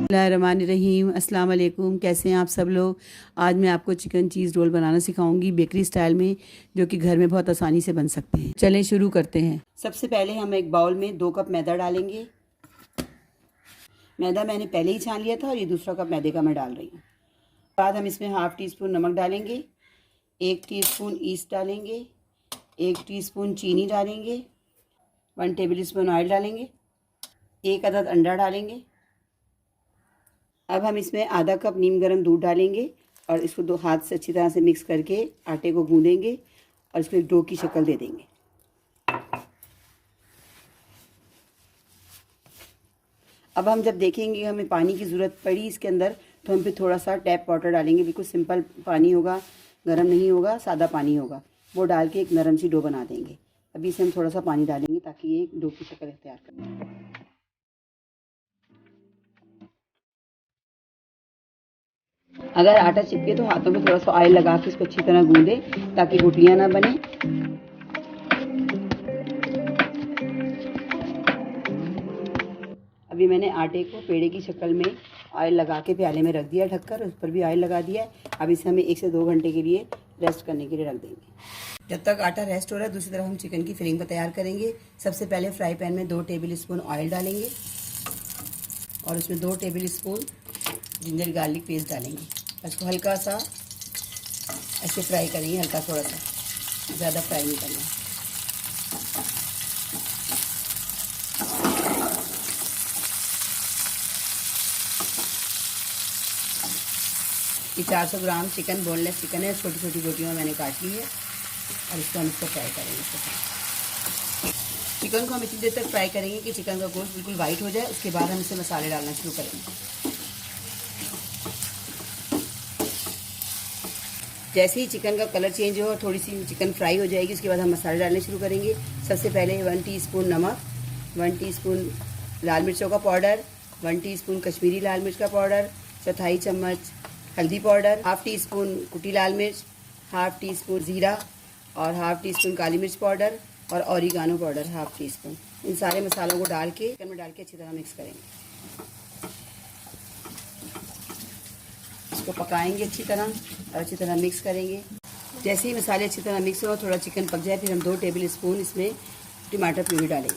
बिस्मिल्लाहिर्रहमानिर्रहीम। अस्सलाम वालेकुम। कैसे हैं आप सब लोग। आज मैं आपको चिकन चीज़ रोल बनाना सिखाऊंगी बेकरी स्टाइल में, जो कि घर में बहुत आसानी से बन सकते हैं। चलें शुरू करते हैं। सबसे पहले हम एक बाउल में 2 कप मैदा डालेंगे। मैदा मैंने पहले ही छान लिया था और ये दूसरा कप मैदे का मैं डाल रही हूँ। बाद हम इसमें हाफ़ टी स्पून नमक डालेंगे, 1 टीस्पून ईस्ट डालेंगे, 1 टीस्पून चीनी डालेंगे, 1 टेबल स्पून ऑयल डालेंगे, 1 अदद अंडा डालेंगे। अब हम इसमें आधा कप नीम गर्म दूध डालेंगे और इसको 2 हाथ से अच्छी तरह से मिक्स करके आटे को गूंदेंगे और इसको एक डो की शक्ल दे देंगे। अब हम जब देखेंगे हमें पानी की ज़रूरत पड़ी इसके अंदर, तो हम फिर थोड़ा सा टैप वाटर डालेंगे। बिल्कुल सिंपल पानी होगा, गर्म नहीं होगा, सादा पानी होगा। वो डाल के एक नरम सी डो बना देंगे। अभी इसे हम थोड़ा सा पानी डालेंगे ताकि ये एक डो की शक्ल तैयार करें। अगर आटा चिपके तो हाथों में थोड़ा सा ऑयल लगा के इसको अच्छी तरह गूंदे ताकि गुठलियां ना बने। अभी मैंने आटे को पेड़े की शक्ल में ऑयल लगा के प्याले में रख दिया ढककर, उस पर भी ऑयल लगा दिया है। अब इसे हमें 1 से 2 घंटे के लिए रेस्ट करने के लिए रख देंगे। जब तक आटा रेस्ट हो रहा है, दूसरी तरफ हम चिकन की फिलिंग को तैयार करेंगे। सबसे पहले फ्राई पैन में 2 टेबल स्पून ऑयल डालेंगे और उसमें 2 table spoon ginger garlic paste डालेंगे। इसको हल्का सा ऐसे फ्राई करेंगे, हल्का थोड़ा सा, ज़्यादा फ्राई नहीं करना। ये 400 ग्राम चिकन बोनलेस चिकन है, छोटी छोटी रोटियों में मैंने काट ली है और इसको हम इसको फ्राई करेंगे। चिकन को हम इतनी देर तक फ्राई करेंगे कि चिकन का गोश्त बिल्कुल वाइट हो जाए। उसके बाद हम इसे मसाले डालना शुरू करेंगे। जैसे ही चिकन का कलर चेंज हो और थोड़ी सी चिकन फ्राई हो जाएगी, उसके बाद हम मसाले डालने शुरू करेंगे। सबसे पहले 1 टीस्पून नमक, 1 टीस्पून लाल मिर्चों का पाउडर, 1 टीस्पून कश्मीरी लाल मिर्च का पाउडर, 1/4 चम्मच हल्दी पाउडर, हाफ़ टी स्पून कुटी लाल मिर्च, हाफ़ टी स्पून ज़ीरा और हाफ़ टी स्पून काली मिर्च पाउडर और oregano powder half tea spoon. इन सारे मसालों को डाल के चिकन में डाल के अच्छी तरह मिक्स करेंगे। इसको पकाएंगे अच्छी तरह और अच्छी तरह मिक्स करेंगे। जैसे ही मसाले अच्छी तरह मिक्स हो, थोड़ा चिकन पक जाए, फिर हम 2 टेबल स्पून इसमें टमाटर प्यूरी डालेंगे।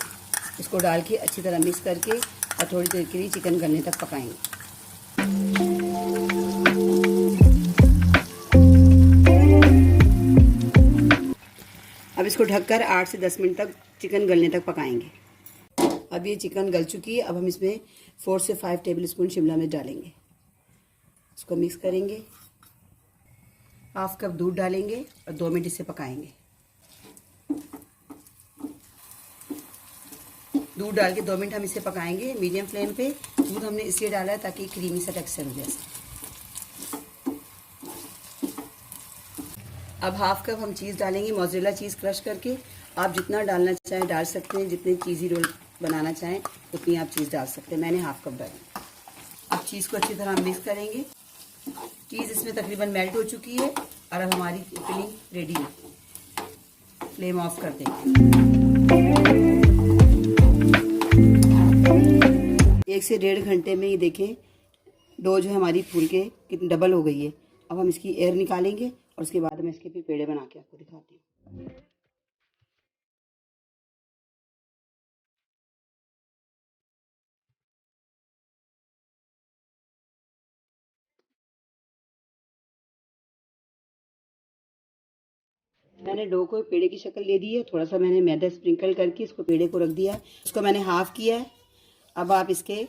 इसको डाल के अच्छी तरह मिक्स करके और थोड़ी देर के लिए चिकन गलने तक पकाएंगे। अब इसको ढककर 8 से 10 मिनट तक चिकन गलने तक पकाएंगे। अब ये चिकन गल चुकी है। अब हम इसमें 4 से 5 टेबल स्पून शिमला मिर्च डालेंगे। इसको मिक्स करेंगे, हाफ कप दूध डालेंगे और 2 मिनट इसे पकाएंगे। दूध डाल के 2 मिनट हम इसे पकाएंगे मीडियम फ्लेम पे। दूध हमने इसलिए डाला है ताकि क्रीमी सा टेक्सचर हो जाए। अब हाफ कप हम चीज़ डालेंगे, मोज़रेला चीज़ क्रश करके। आप जितना डालना चाहें डाल सकते हैं, जितने चीज़ी रोल बनाना चाहें उतनी आप चीज़ डाल सकते हैं। मैंने हाफ कप डाली। अब चीज़ को अच्छी तरह मिक्स करेंगे। चीज़ इसमें तकरीबन मेल्ट हो चुकी है और अब हमारी फिलिंग रेडी है। फ्लेम ऑफ कर देंगे। 1 से 1.5 घंटे में ये देखें डो जो है हमारी फूल के कितनी डबल हो गई है। अब हम इसकी एयर निकालेंगे और उसके बाद मैं इसके भी पेड़े बना के आपको दिखाती हूँ। मैंने डो को पेड़े की शक्ल दे दी है। थोड़ा सा मैंने मैदा स्प्रिंकल करके इसको पेड़े को रख दिया है। इसको मैंने हाफ किया है। अब आप इसके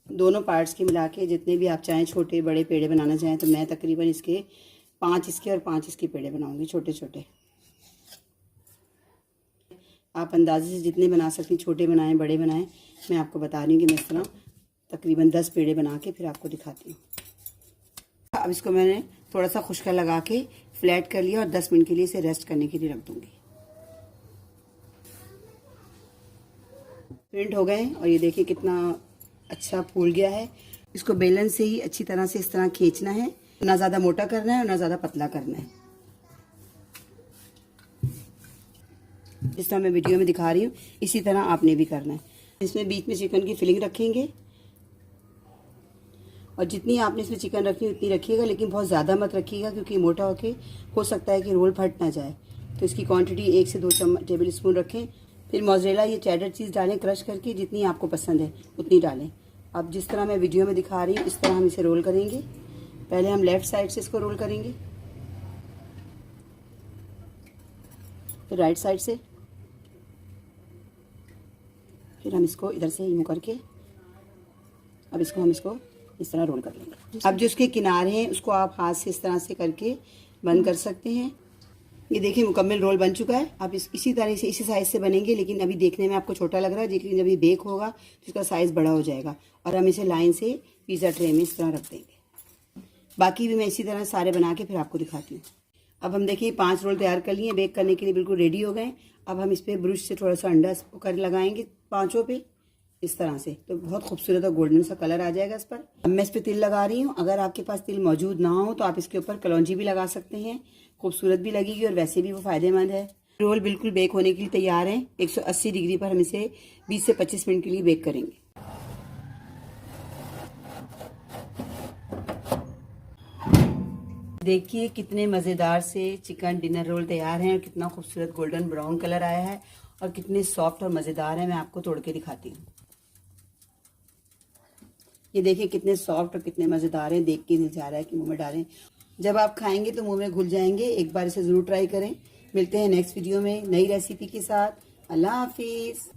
दोनों पार्ट्स के मिला के जितने भी आप चाहें, छोटे बड़े पेड़े बनाना चाहें, तो मैं तकरीबन इसके 5 इसके और 5 इसके पेड़े बनाऊंगी, छोटे छोटे। आप अंदाजे से जितने बना सकती, छोटे बनाएं बड़े बनाएं। मैं आपको बता रही हूँ कि मैं इस तरह तकरीबन 10 पेड़े बना के फिर आपको दिखाती हूँ। अब इसको मैंने थोड़ा सा खुश्का लगा के फ्लैट कर लिया और 10 मिनट के लिए इसे रेस्ट करने के लिए रख दूंगी। प्रिंट हो गए और ये देखिए कितना अच्छा फूल गया है। इसको बेलन से ही अच्छी तरह से इस तरह खींचना है, ना ज़्यादा मोटा करना है और ना ज़्यादा पतला करना है। जिस तरह मैं वीडियो में दिखा रही हूँ इसी तरह आपने भी करना है। इसमें बीच में चिकन की फिलिंग रखेंगे और जितनी आपने इसमें चिकन रखनी उतनी रखिएगा, लेकिन बहुत ज़्यादा मत रखिएगा क्योंकि मोटा होके हो सकता है कि रोल फट ना जाए। तो इसकी क्वांटिटी 1 से 2 टेबल स्पून रखें। फिर मोज़रेला ये चेडर चीज़ डालें क्रश करके, जितनी आपको पसंद है उतनी डालें। अब जिस तरह मैं वीडियो में दिखा रही हूँ इस तरह हम इसे रोल करेंगे। पहले हम लेफ़्ट साइड से इसको रोल करेंगे, फिर राइट साइड से, फिर हम इसको इधर से यूँ करके अब इसको हम इसको इस तरह रोल कर लेंगे। अब जो इसके किनारे हैं उसको आप हाथ से इस तरह से करके बंद कर सकते हैं। ये देखिए मुकम्मल रोल बन चुका है। आप इसी तरह से इसी साइज़ से बनेंगे, लेकिन अभी देखने में आपको छोटा लग रहा है, लेकिन जब ये बेक होगा तो इसका साइज़ बड़ा हो जाएगा और हम इसे लाइन से पिज़्ज़ा ट्रे में इस तरह रख देंगे। बाकी भी मैं इसी तरह सारे बना के फिर आपको दिखाती हूँ। अब हम देखिए 5 रोल तैयार कर लिए, बेक करने के लिए बिल्कुल रेडी हो गए। अब हम इस पर ब्रश से थोड़ा सा अंडा कर लगाएंगे पाँचों पे इस तरह से, तो बहुत खूबसूरत और गोल्डन सा कलर आ जाएगा इस पर। अब मैं इस पर तिल लगा रही हूँ। अगर आपके पास तिल मौजूद ना हो तो आप इसके ऊपर कलौंजी भी लगा सकते हैं, खूबसूरत भी लगेगी और वैसे भी वो फ़ायदेमंद है। रोल बिल्कुल बेक होने के लिए तैयार हैं। 180 डिग्री पर हम इसे 20 से 25 मिनट के लिए बेक करेंगे। देखिए कितने मज़ेदार से चिकन डिनर रोल तैयार हैं और कितना खूबसूरत गोल्डन ब्राउन कलर आया है और कितने सॉफ्ट और मज़ेदार हैं। मैं आपको तोड़ के दिखाती हूँ। ये देखिए कितने सॉफ्ट और कितने मज़ेदार हैं, देख के दिल चाह रहा है कि मुंह में डालें। जब आप खाएंगे तो मुंह में घुल जाएंगे। एक बार इसे ज़रूर ट्राई करें। मिलते हैं नेक्स्ट वीडियो में नई रेसिपी के साथ। अल्लाह हाफिज़।